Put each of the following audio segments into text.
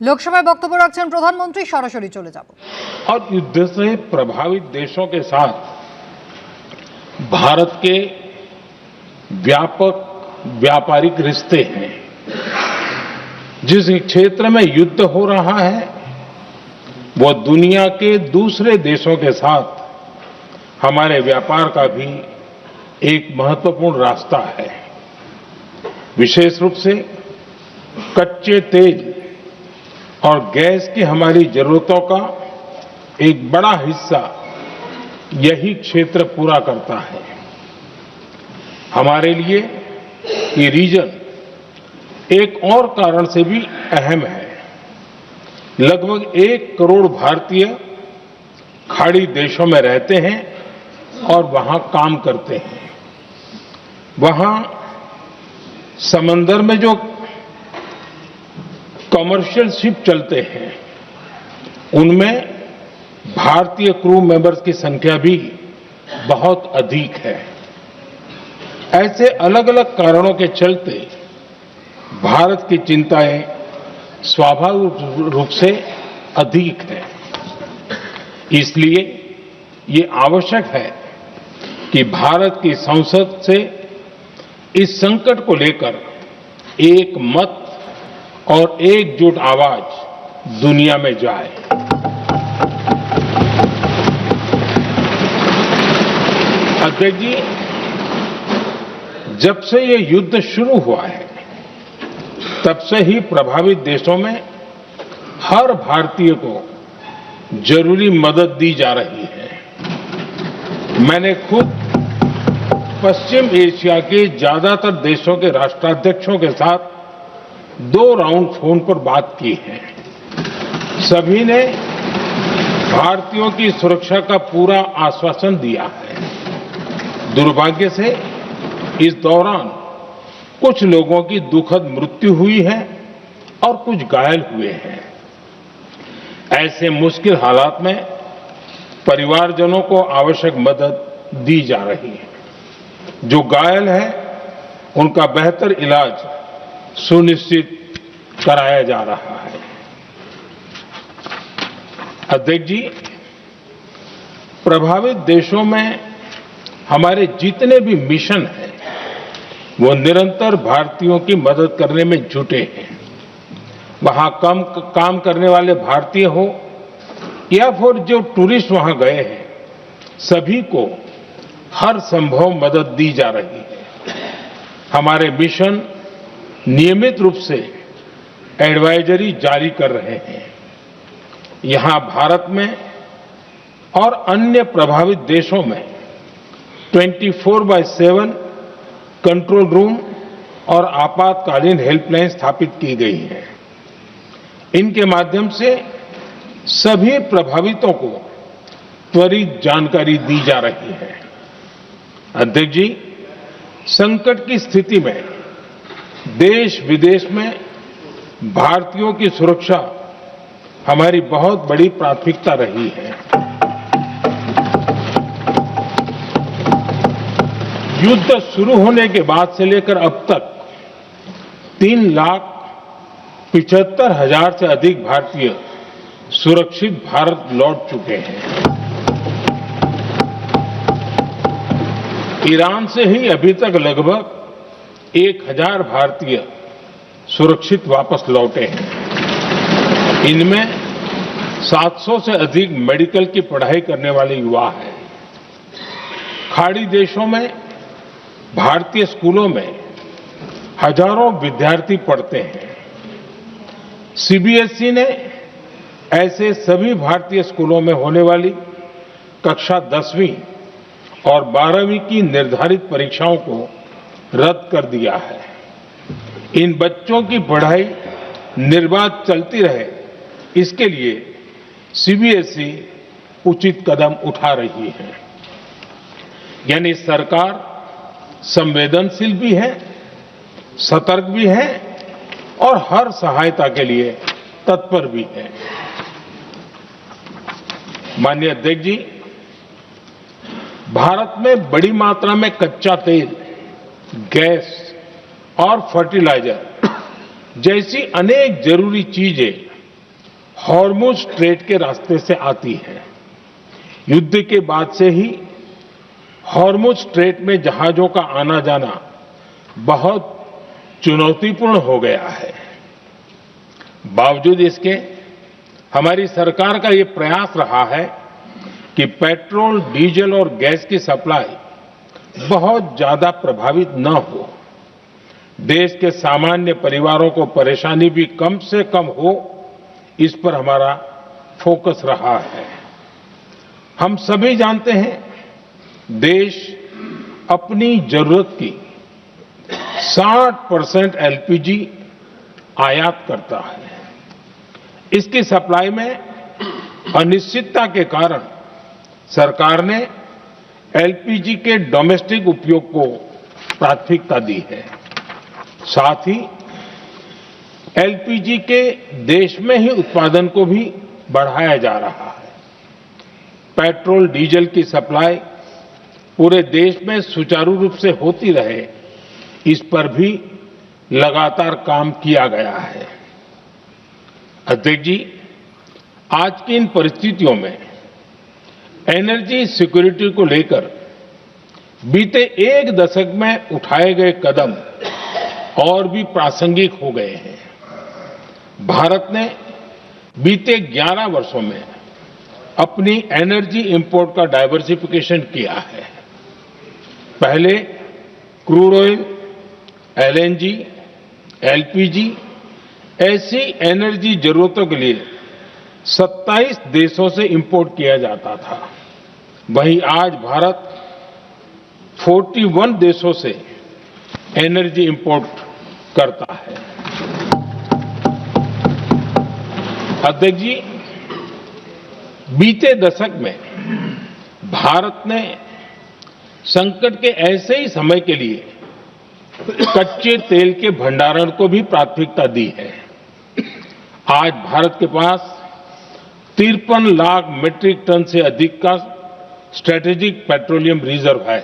लोकसभाয় বক্তব্য রাখছেন প্রধানমন্ত্রী। সরাসরি চলে যাব। और युद्ध से प्रभावित देशों के साथ भारत के व्यापक व्यापारिक रिश्ते हैं। जिस क्षेत्र में युद्ध हो रहा है वो दुनिया के दूसरे देशों के साथ हमारे व्यापार का भी एक महत्वपूर्ण रास्ता है। विशेष रूप से कच्चे तेल और गैस की हमारी जरूरतों का एक बड़ा हिस्सा यही क्षेत्र पूरा करता है। हमारे लिए ये रीजन एक और कारण से भी अहम है। लगभग 1 करोड़ भारतीय खाड़ी देशों में रहते हैं और वहां काम करते हैं। वहां समंदर में जो कमर्शियल शिप चलते हैं उनमें भारतीय क्रू मेंबर्स की संख्या भी बहुत अधिक है। ऐसे अलग अलग कारणों के चलते भारत की चिंताएं स्वाभाविक रूप से अधिक है। इसलिए ये आवश्यक है कि भारत की संसद से इस संकट को लेकर एक मत और एकजुट आवाज दुनिया में जाए। अध्यक्ष जी, जब से ये युद्ध शुरू हुआ है तब से ही प्रभावित देशों में हर भारतीय को जरूरी मदद दी जा रही है। मैंने खुद पश्चिम एशिया के ज्यादातर देशों के राष्ट्राध्यक्षों के साथ 2 राउंड फोन पर बात की है। सभी ने भारतीयों की सुरक्षा का पूरा आश्वासन दिया है। दुर्भाग्य से इस दौरान कुछ लोगों की दुखद मृत्यु हुई है और कुछ घायल हुए हैं। ऐसे मुश्किल हालात में परिवारजनों को आवश्यक मदद दी जा रही है। जो घायल है उनका बेहतर इलाज सुनिश्चित कराया जा रहा है। अध्यक्ष जी, प्रभावित देशों में हमारे जितने भी मिशन हैं वो निरंतर भारतीयों की मदद करने में जुटे हैं। वहां काम करने वाले भारतीय हो या फिर जो टूरिस्ट वहां गए हैं, सभी को हर संभव मदद दी जा रही है। हमारे मिशन नियमित रूप से एडवाइजरी जारी कर रहे हैं। यहां भारत में और अन्य प्रभावित देशों में 24/7 कंट्रोल रूम और आपातकालीन हेल्पलाइन स्थापित की गई है। इनके माध्यम से सभी प्रभावितों को त्वरित जानकारी दी जा रही है। अध्यक्ष जी, संकट की स्थिति में देश विदेश में भारतीयों की सुरक्षा हमारी बहुत बड़ी प्राथमिकता रही है। युद्ध शुरू होने के बाद से लेकर अब तक 3,75,000 से अधिक भारतीय सुरक्षित भारत लौट चुके हैं। ईरान से ही अभी तक लगभग 1,000 भारतीय सुरक्षित वापस लौटे हैं। इनमें 700 से अधिक मेडिकल की पढ़ाई करने वाले युवा हैं। खाड़ी देशों में भारतीय स्कूलों में हजारों विद्यार्थी पढ़ते हैं। सीबीएसई ने ऐसे सभी भारतीय स्कूलों में होने वाली कक्षा 10वीं और 12वीं की निर्धारित परीक्षाओं को रद्द कर दिया है। इन बच्चों की पढ़ाई निर्बाध चलती रहे, इसके लिए सीबीएसई उचित कदम उठा रही है। यानी सरकार संवेदनशील भी है, सतर्क भी है और हर सहायता के लिए तत्पर भी है। माननीय अध्यक्ष जी, भारत में बड़ी मात्रा में कच्चा तेल, गैस और फर्टिलाइजर जैसी अनेक जरूरी चीजें हॉर्मुज स्ट्रेट के रास्ते से आती है। युद्ध के बाद से ही हॉर्मुज स्ट्रेट में जहाजों का आना जाना बहुत चुनौतीपूर्ण हो गया है। बावजूद इसके हमारी सरकार का ये प्रयास रहा है कि पेट्रोल, डीजल और गैस की सप्लाई बहुत ज्यादा प्रभावित न हो, देश के सामान्य परिवारों को परेशानी भी कम से कम हो, इस पर हमारा फोकस रहा है। हम सभी जानते हैं देश अपनी जरूरत की 60% एलपीजी आयात करता है। इसकी सप्लाई में अनिश्चितता के कारण सरकार ने एलपीजी के डोमेस्टिक उपयोग को प्राथमिकता दी है। साथ ही एलपीजी के देश में ही उत्पादन को भी बढ़ाया जा रहा है। पेट्रोल, डीजल की सप्लाई पूरे देश में सुचारू रूप से होती रहे, इस पर भी लगातार काम किया गया है। अध्यक्ष जी, आज की इन परिस्थितियों में एनर्जी सिक्योरिटी को लेकर बीते एक दशक में उठाए गए कदम और भी प्रासंगिक हो गए हैं। भारत ने बीते 11 वर्षों में अपनी एनर्जी इंपोर्ट का डाइवर्सिफिकेशन किया है। पहले क्रूड ऑयल, एलएनजी, एलपीजी ऐसी एनर्जी जरूरतों के लिए 27 देशों से इंपोर्ट किया जाता था। वहीं आज भारत 41 देशों से एनर्जी इंपोर्ट करता है। अध्यक्ष जी, बीते दशक में भारत ने संकट के ऐसे ही समय के लिए कच्चे तेल के भंडारण को भी प्राथमिकता दी है। आज भारत के पास 53 लाख मीट्रिक टन से अधिक का स्ट्रेटेजिक पेट्रोलियम रिजर्व है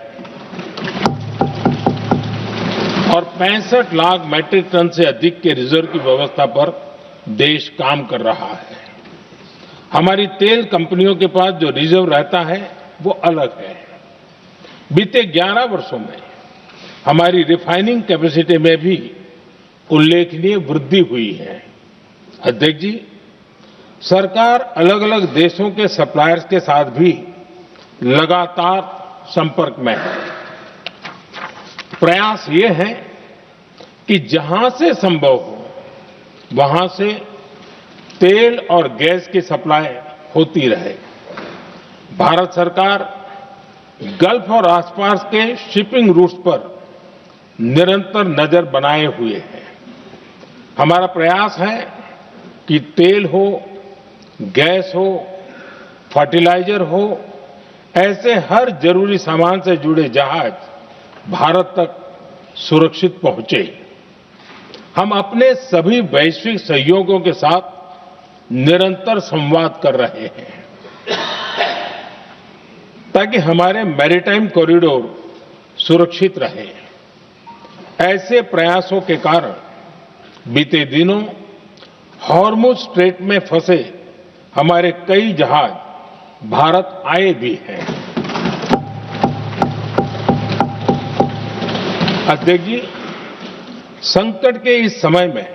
और 65 लाख मीट्रिक टन से अधिक के रिजर्व की व्यवस्था पर देश काम कर रहा है। हमारी तेल कंपनियों के पास जो रिजर्व रहता है वो अलग है। बीते 11 वर्षों में हमारी रिफाइनिंग कैपेसिटी में भी उल्लेखनीय वृद्धि हुई है। अध्यक्ष जी, सरकार अलग अलग देशों के सप्लायर्स के साथ भी लगातार संपर्क में है। प्रयास ये है कि जहां से संभव हो वहां से तेल और गैस की सप्लाई होती रहे। भारत सरकार गल्फ और आसपास के शिपिंग रूट्स पर निरंतर नजर बनाए हुए है। हमारा प्रयास है कि तेल हो, गैस हो, फर्टिलाइजर हो, ऐसे हर जरूरी सामान से जुड़े जहाज भारत तक सुरक्षित पहुंचे। हम अपने सभी वैश्विक सहयोगियों के साथ निरंतर संवाद कर रहे हैं ताकि हमारे मैरीटाइम कॉरिडोर सुरक्षित रहे। ऐसे प्रयासों के कारण बीते दिनों हॉर्मुज स्ट्रेट में फंसे हमारे कई जहाज भारत आए भी हैं। अध्यक्ष जी, संकट के इस समय में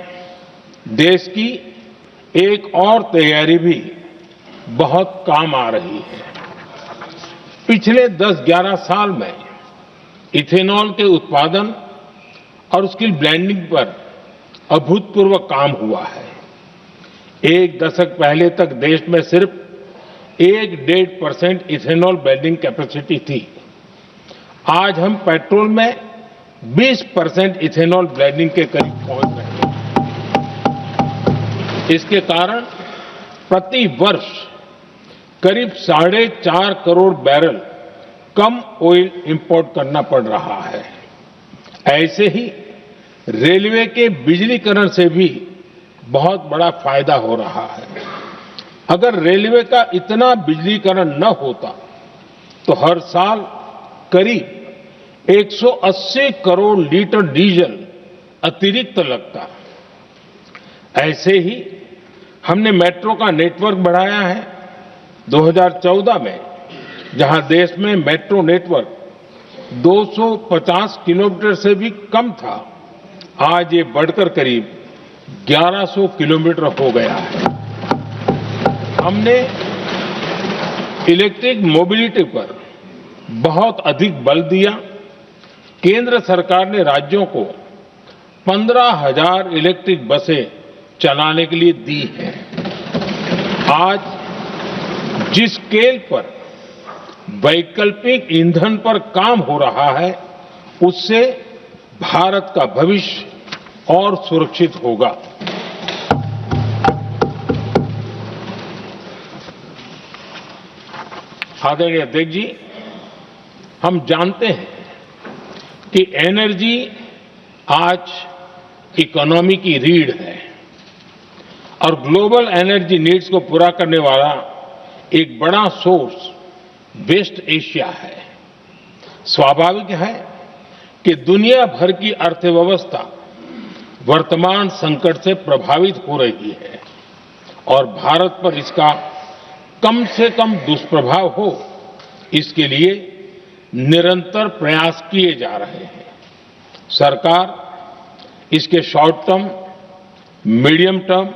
देश की एक और तैयारी भी बहुत काम आ रही है। पिछले 10-11 साल में इथेनॉल के उत्पादन और उसकी ब्लेंडिंग पर अभूतपूर्व काम हुआ है। एक दशक पहले तक देश में सिर्फ 1-1.5% इथेनॉल ब्लेंडिंग कैपेसिटी थी। आज हम पेट्रोल में 20% इथेनॉल ब्लेंडिंग के करीब पहुंच रहे हैं। इसके कारण प्रति वर्ष करीब 4.5 करोड़ बैरल कम ऑयल इंपोर्ट करना पड़ रहा है। ऐसे ही रेलवे के बिजलीकरण से भी बहुत बड़ा फायदा हो रहा है। अगर रेलवे का इतना बिजलीकरण न होता तो हर साल करीब 180 करोड़ लीटर डीजल अतिरिक्त लगता। ऐसे ही हमने मेट्रो का नेटवर्क बढ़ाया है। 2014 में जहां देश में मेट्रो नेटवर्क 250 किलोमीटर से भी कम था, आज ये बढ़कर करीब 1100 किलोमीटर हो गया है। हमने इलेक्ट्रिक मोबिलिटी पर बहुत अधिक बल दिया। केंद्र सरकार ने राज्यों को 15,000 इलेक्ट्रिक बसें चलाने के लिए दी है। आज जिस स्केल पर वैकल्पिक ईंधन पर काम हो रहा है, उससे भारत का भविष्य और सुरक्षित होगा। आदरणीय अध्यक्ष जी, हम जानते हैं कि एनर्जी आज इकोनॉमी की रीढ़ है और ग्लोबल एनर्जी नीड्स को पूरा करने वाला एक बड़ा सोर्स वेस्ट एशिया है। स्वाभाविक है कि दुनिया भर की अर्थव्यवस्था वर्तमान संकट से प्रभावित हो रही है और भारत पर इसका कम से कम दुष्प्रभाव हो, इसके लिए निरंतर प्रयास किए जा रहे हैं। सरकार इसके शॉर्ट टर्म, मीडियम टर्म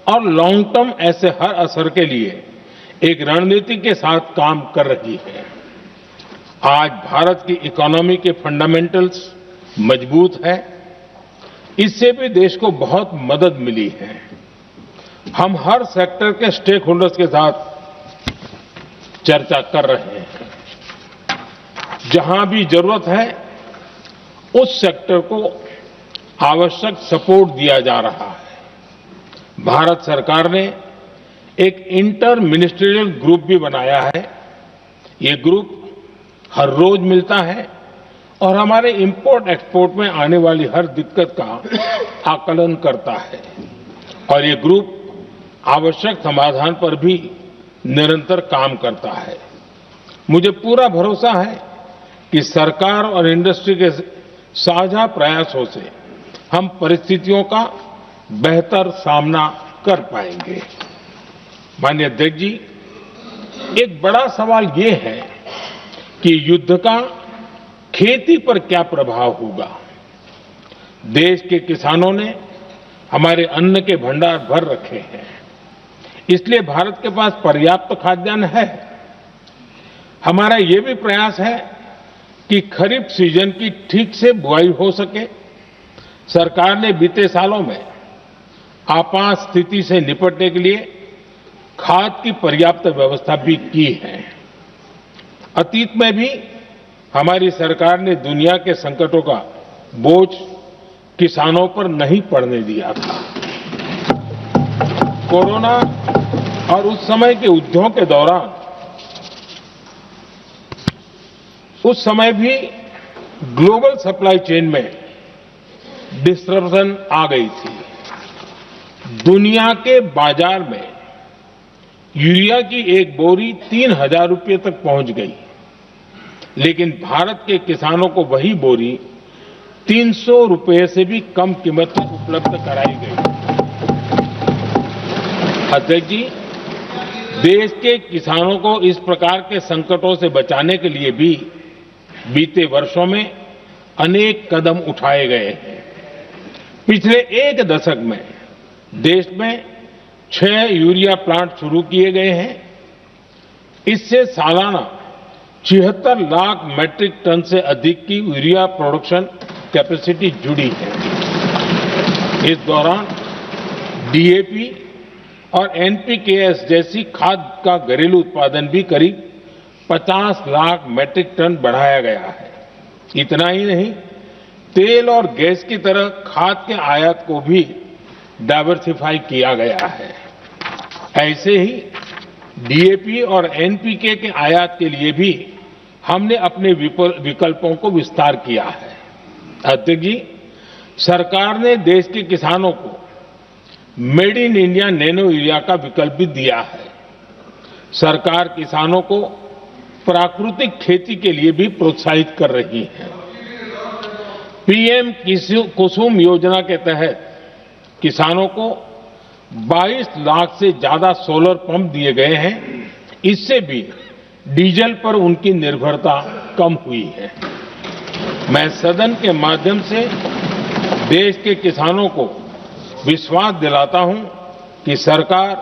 और लॉन्ग टर्म ऐसे हर असर के लिए एक रणनीति के साथ काम कर रही है। आज भारत की इकोनॉमी के फंडामेंटल्स मजबूत है, इससे भी देश को बहुत मदद मिली है। हम हर सेक्टर के स्टेक होल्डर्स के साथ चर्चा कर रहे हैं। जहां भी जरूरत है, उस सेक्टर को आवश्यक सपोर्ट दिया जा रहा है। भारत सरकार ने एक इंटर मिनिस्ट्रियल ग्रुप भी बनाया है। ये ग्रुप हर रोज मिलता है और हमारे इंपोर्ट एक्सपोर्ट में आने वाली हर दिक्कत का आकलन करता है और ये ग्रुप आवश्यक समाधान पर भी निरंतर काम करता है। मुझे पूरा भरोसा है कि सरकार और इंडस्ट्री के साझा प्रयासों से हम परिस्थितियों का बेहतर सामना कर पाएंगे। माननीय अध्यक्ष जी, एक बड़ा सवाल ये है कि युद्ध का खेती पर क्या प्रभाव होगा। देश के किसानों ने हमारे अन्न के भंडार भर रखे हैं, इसलिए भारत के पास पर्याप्त खाद्यान्न है। हमारा ये भी प्रयास है कि खरीफ सीजन की ठीक से बुआई हो सके। सरकार ने बीते सालों में आपात स्थिति से निपटने के लिए खाद की पर्याप्त व्यवस्था भी की है। अतीत में भी हमारी सरकार ने दुनिया के संकटों का बोझ किसानों पर नहीं पड़ने दिया था। कोरोना और उस समय के उद्योग के दौरान उस समय भी ग्लोबल सप्लाई चेन में डिस्ट्रप्शन आ गई थी। दुनिया के बाजार में यूरिया की एक बोरी 3,000 रुपये तक पहुंच गई, लेकिन भारत के किसानों को वही बोरी 300 रुपये से भी कम कीमत में उपलब्ध कराई गई। अध्यक्ष जी, देश के किसानों को इस प्रकार के संकटों से बचाने के लिए भी बीते वर्षों में अनेक कदम उठाए गए हैं। पिछले एक दशक में देश में 6 यूरिया प्लांट शुरू किए गए हैं। इससे सालाना 76 लाख मैट्रिक टन से अधिक की यूरिया प्रोडक्शन कैपेसिटी जुड़ी है। इस दौरान डीएपी और एनपीकेएस जैसी खाद का घरेलू उत्पादन भी करीब 50 लाख मैट्रिक टन बढ़ाया गया है। इतना ही नहीं, तेल और गैस की तरह खाद के आयात को भी डाइवर्सिफाई किया गया है। ऐसे ही डीएपी और एनपीके के आयात के लिए भी हमने अपने विकल्पों को विस्तार किया है। अध्यक्ष जी, सरकार ने देश के किसानों को made in India nano urea का विकल्प भी दिया है। सरकार किसानों को प्राकृतिक खेती के लिए भी प्रोत्साहित कर रही है। पीएम कुसुम योजना के तहत किसानों को 22 लाख से ज्यादा सोलर पंप दिए गए हैं। इससे भी डीजल पर उनकी निर्भरता कम हुई है। मैं सदन के माध्यम से देश के किसानों को विश्वास दिलाता हूं कि सरकार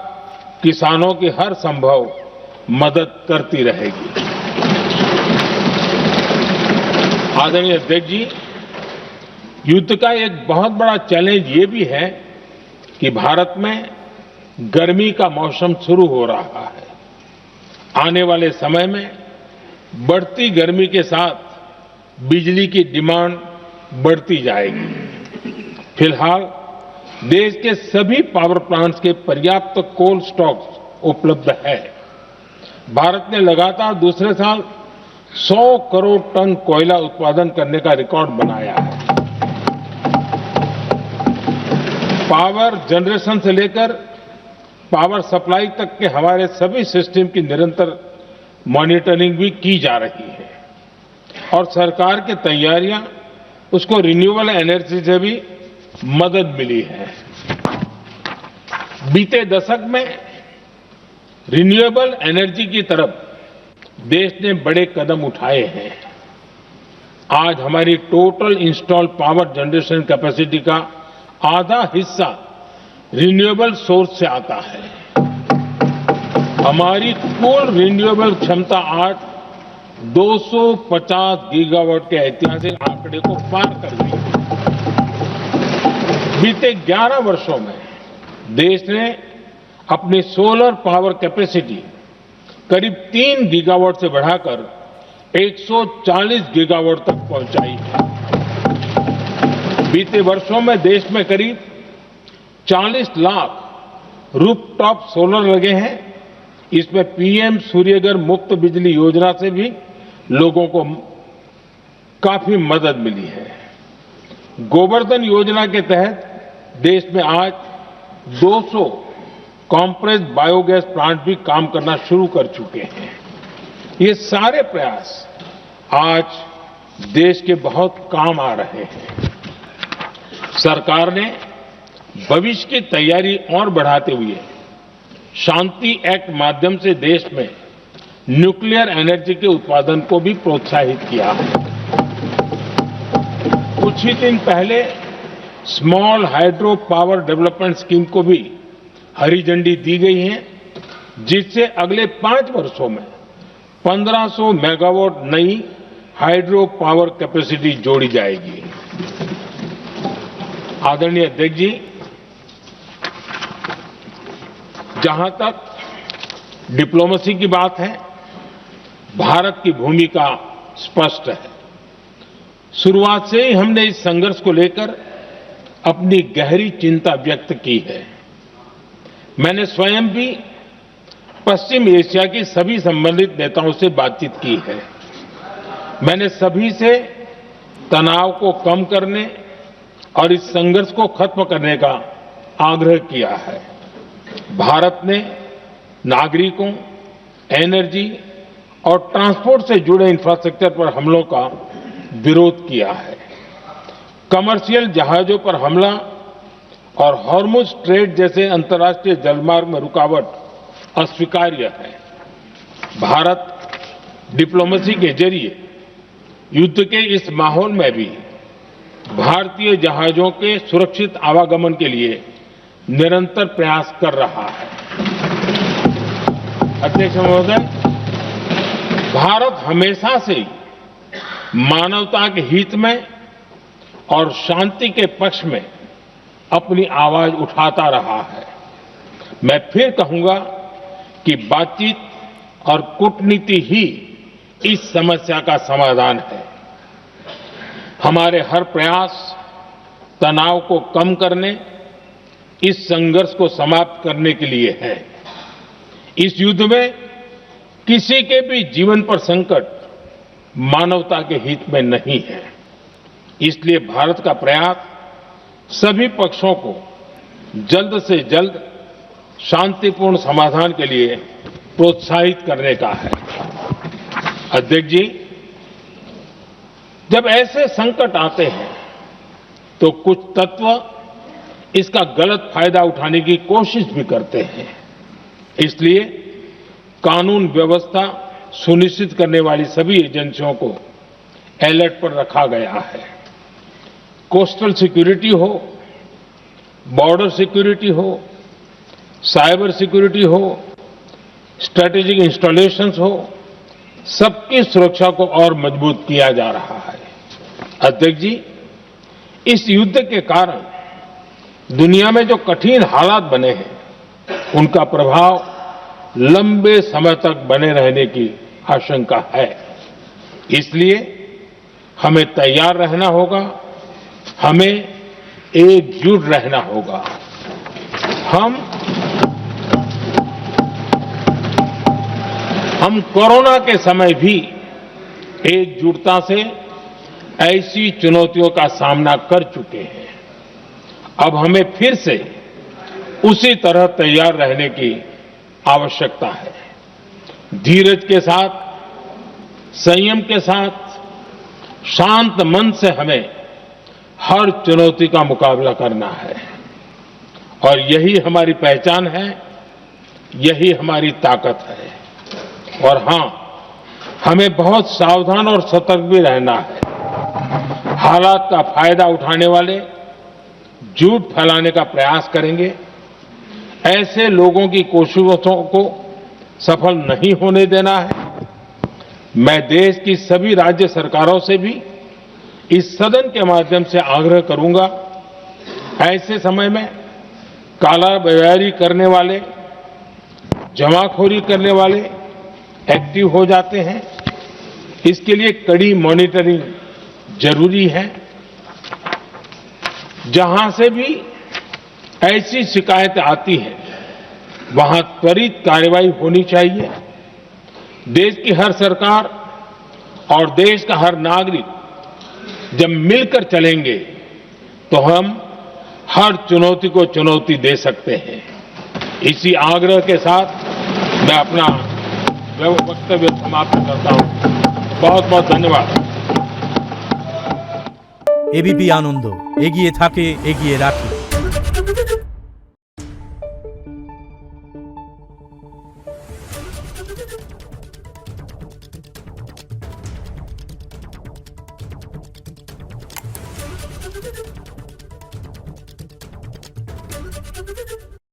किसानों की हर संभव मदद करती रहेगी। आदरणीय अध्यक्ष जी, युद्ध का एक बहुत बड़ा चैलेंज ये भी है कि भारत में गर्मी का मौसम शुरू हो रहा है। आने वाले समय में बढ़ती गर्मी के साथ बिजली की डिमांड बढ़ती जाएगी। फिलहाल देश के सभी पावर प्लांट्स के पर्याप्त कोल स्टॉक्स उपलब्ध है। भारत ने लगातार दूसरे साल 100 करोड़ टन कोयला उत्पादन करने का रिकॉर्ड बनाया है। पावर जनरेशन से लेकर पावर सप्लाई तक के हमारे सभी सिस्टम की निरंतर मॉनिटरिंग भी की जा रही है और सरकार की तैयारियां उसको रिन्यूएबल एनर्जी से भी मदद मिली है। बीते दशक में रिन्यूएबल एनर्जी की तरफ देश ने बड़े कदम उठाए हैं। आज हमारी total install power generation capacity का आधा हिस्सा रिन्यूएबल सोर्स से आता है। हमारी कुल रिन्यूएबल क्षमता आज 250 गीगावाट के ऐतिहासिक आंकड़े को पार कर गई है। बीते 11 वर्षों में देश ने अपनी सोलर पावर कैपेसिटी करीब 3 गीगावाट से बढ़ाकर 140 गीगावाट तक पहुंचाई है। बीते वर्षों में देश में करीब 40 लाख रूफटॉप सोलर लगे हैं। इसमें पीएम सूर्यघर मुफ्त बिजली योजना से भी लोगों को काफी मदद मिली है। गोवर्धन योजना के तहत देश में आज 200 कॉम्प्रेस्ड बायोगैस प्लांट भी काम करना शुरू कर चुके हैं। ये सारे प्रयास आज देश के बहुत काम आ रहे हैं। सरकार ने भविष्य की तैयारी और बढ़ाते हुए शांति एक्ट माध्यम से देश में न्यूक्लियर एनर्जी के उत्पादन को भी प्रोत्साहित किया है। कुछ ही दिन पहले small hydro power development scheme को भी हरी झंडी दी गई है, जिससे अगले 5 वर्षों में 1500 मेगावाट नई हाइड्रो पावर कैपेसिटी जोड़ी जाएगी। आदरणीय अध्यक्ष जी, जहां तक डिप्लोमेसी की बात है, भारत की भूमिका स्पष्ट है। शुरुआत से ही हमने इस संघर्ष को लेकर अपनी गहरी चिंता व्यक्त की है। मैंने स्वयं भी पश्चिम एशिया की सभी संबंधित नेताओं से बातचीत की है। मैंने सभी से तनाव को कम करने और इस संघर्ष को खत्म करने का आग्रह किया है। भारत ने नागरिकों, एनर्जी और ट्रांसपोर्ट से जुड़े इंफ्रास्ट्रक्चर पर हमलों का विरोध किया है। कमर्शियल जहाजों पर हमला और हॉर्मुज स्ट्रेट जैसे अंतर्राष्ट्रीय जलमार्ग में रुकावट अस्वीकार्य है। भारत डिप्लोमेसी के जरिए युद्ध के इस माहौल में भी भारतीय जहाजों के सुरक्षित आवागमन के लिए निरंतर प्रयास कर रहा है। अध्यक्ष महोदय, भारत हमेशा से ही मानवता के हित में और शांति के पक्ष में अपनी आवाज उठाता रहा है। मैं फिर कहूंगा कि बातचीत और कूटनीति ही इस समस्या का समाधान है। हमारे हर प्रयास तनाव को कम करने, इस संघर्ष को समाप्त करने के लिए है। इस युद्ध में किसी के भी जीवन पर संकट मानवता के हित में नहीं है। इसलिए भारत का प्रयास सभी पक्षों को जल्द से जल्द शांतिपूर्ण समाधान के लिए प्रोत्साहित करने का है। अध्यक्ष जी, जब ऐसे संकट आते हैं तो कुछ तत्व इसका गलत फायदा उठाने की कोशिश भी करते हैं। इसलिए कानून व्यवस्था सुनिश्चित करने वाली सभी एजेंसियों को अलर्ट पर रखा गया है। कोस्टल सिक्योरिटी हो, बॉर्डर सिक्योरिटी हो, साइबर सिक्योरिटी हो, स्ट्रेटेजिक इंस्टॉलेशंस हो, सबकी सुरक्षा को और मजबूत किया जा रहा है। अध्यक्ष जी, इस युद्ध के कारण दुनिया में जो कठिन हालात बने हैं, उनका प्रभाव लंबे समय तक बने रहने की आशंका है। इसलिए हमें तैयार रहना होगा, हमें एकजुट रहना होगा। हम कोरोना के समय भी एकजुटता से ऐसी चुनौतियों का सामना कर चुके हैं। अब हमें फिर से उसी तरह तैयार रहने की आवश्यकता है। धीरज के साथ, संयम के साथ, शांत मन से हमें हर चुनौती का मुकाबला करना है और यही हमारी पहचान है, यही हमारी ताकत है। और हां, हमें बहुत सावधान और सतर्क भी रहना है। हालात का फायदा उठाने वाले झूठ फैलाने का प्रयास करेंगे, ऐसे लोगों की कोशिशों को सफल नहीं होने देना है। मैं देश की सभी राज्य सरकारों से भी इस सदन के माध्यम से आग्रह करूंगा, ऐसे समय में कालाबाजारी करने वाले, जमाखोरी करने वाले एक्टिव हो जाते हैं। इसके लिए कड़ी मॉनिटरिंग जरूरी है। जहां से भी ऐसी शिकायतें आती हैं, वहां त्वरित कार्रवाई होनी चाहिए। देश की हर सरकार और देश का हर नागरिक जब मिलकर चलेंगे तो हम हर चुनौती को चुनौती दे सकते हैं। इसी आग्रह के साथ मैं अपना वक्तव्य समाप्त करता हूं। बहुत बहुत धन्यवाद। एबीपी आनंद एगिए थाके एगिए राखे।